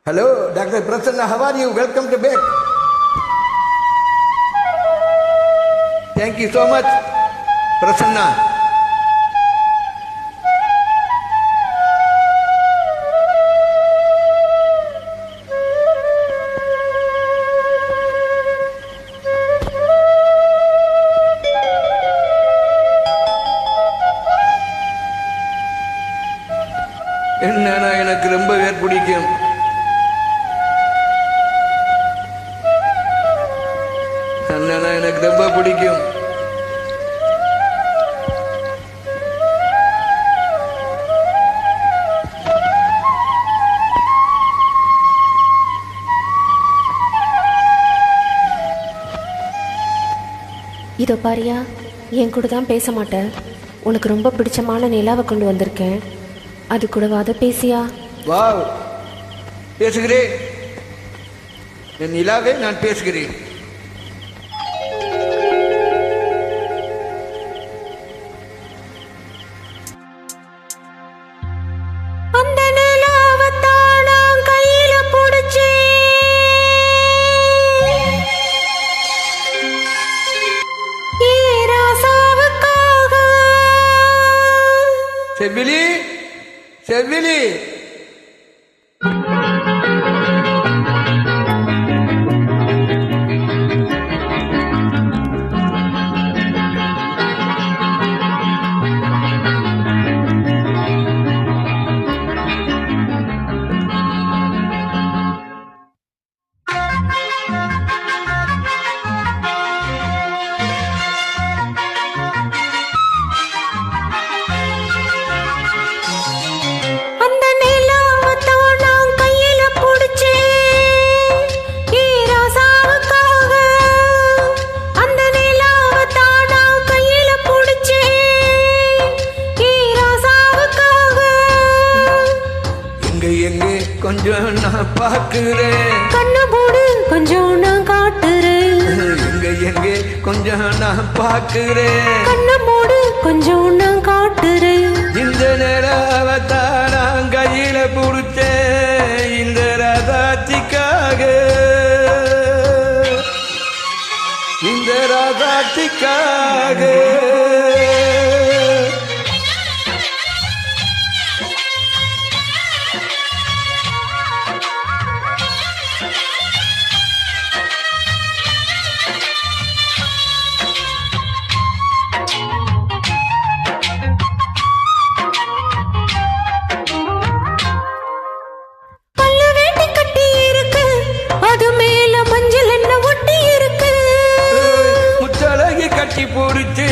Hello, Dr. Prasanna, how are you? Welcome to back. Thank you so much, Prasanna. என்னன்னா எனக்கு ரொம்ப பேர் பிடிக்கும். அண்ணனா எனக்கு ரொம்ப பிடிக்கும். இதோ பாரியா, என் கூட தான் பேச மாட்டேன். உனக்கு ரொம்ப பிடிச்சமான நிலாவை கொண்டு வந்திருக்கேன். அது கூடவா அதை பேசியா? வாவ், பேசுகிறேன். என் நிலாவே நான் பேசுகிறேன். செவ்விலி, செவ்விலி, கொஞ்சம் நான் பார்க்கிறேன். கண்ணு போடு, கொஞ்சம் நான் காட்டுறேன். எங்கே கொஞ்சம் நான் பார்க்கிறேன். கண்ணு போடு, கொஞ்சம் நான் காட்டுறேன். இந்த நேரத்தான் நான் கையில புடிச்சேன். இந்த ராதாத்திக்காக, இந்த ராதாத்திக்காக. கட்டி போடுச்சு,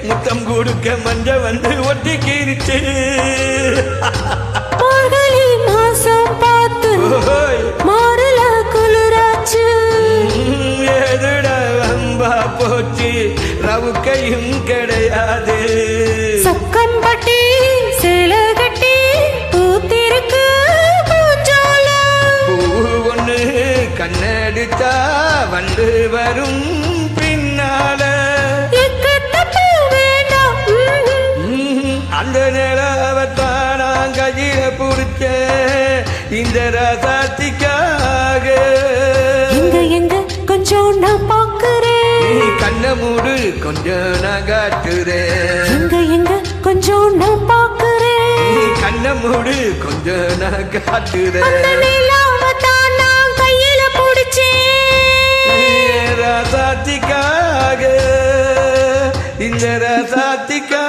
முத்தம் கொடுக்க மஞ்ச வந்து ஒட்டிக்கிருச்சு. மாசம் பார்த்து மாறல குளிராச்சு. எதுட வம்பா போச்சு, ரவுக்கையும் கிடையாது. சக்கம்பட்டி சேல கட்டி பூத்திருக்கு பூஞ்சோல. பூ ஒண்ணு கண்ணடிச்சா வந்து வரும் பின்னால. அந்த நிலவத்தான் நான் கையில புடிச்ச இந்த ராசாத்திக்காக. எங்க எங்க கொஞ்சம் நான் பாக்குறேன். நீ கண்ண மூடு, கொஞ்சம் நான் காட்டுறேன். எங்க எங்க கொஞ்சம் நான் பாக்குறேன். நீ கண்ண மூடு, கொஞ்சம் நான் காட்டுறேன். அந்த நிலவத்தான் நான் கையில புடிச்சேன். ராசாத்திக்காக, இந்த ராசாத்திக்காக.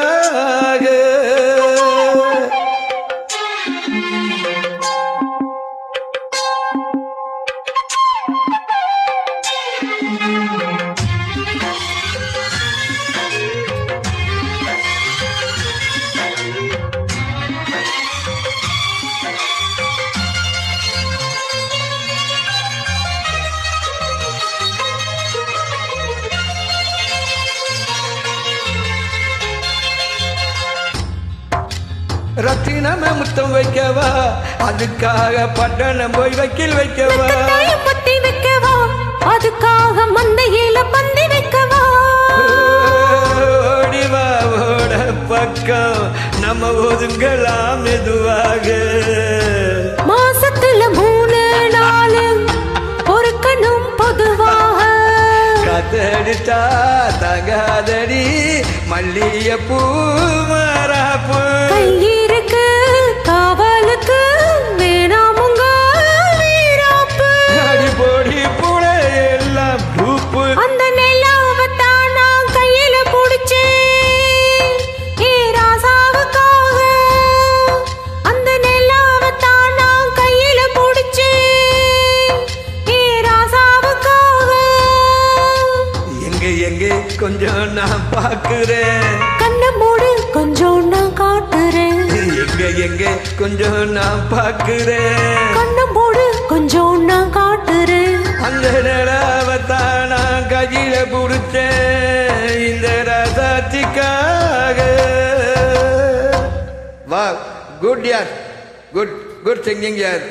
ரத்தினம முத்தம் வைக்கவா, அதுக்காக பட்டணம் போய் வைக்கில் வைக்கவா. பத்தி வைக்கவா, அதுக்காக மந்தையில பந்தி வைக்கவா. ஓடிவா ஓட பக்கம் நம்ம ஒதுங்கலாம் மெதுவாக. மாசத்துல 3 எடுத்தா தகாதடி மல்லிகைப்பூ மராப்பு கையிருக்கு காவலுக்கு வேணாமுங்க வீராப்பு அடிப்பொடி புல எல்லாம் டூப்பு அந்த நிலாவத்தான் நான் கையில புடிச்சேன் ஏ ராசாவுக்காக அந்த நிலாவத்தான் நான் கையில புடிச்சேன் ஏ ராசாவுக்காக எங்கே கொஞ்சம் நான் பாக்குறேன் கண்ணை மூடு கொஞ்சம் நான் காட்டுறேன் எங்கே கொஞ்சம் நான் பாக்குறேன் கண்ணை மூடு கொஞ்சம் நான் காட்டுறேன் அந்த நிலாவத்தான் நான் கையில புடிச்சேன் இந்த ரசாட்சிக்காக வா குட் யார் குட் சிங்கிங் யார்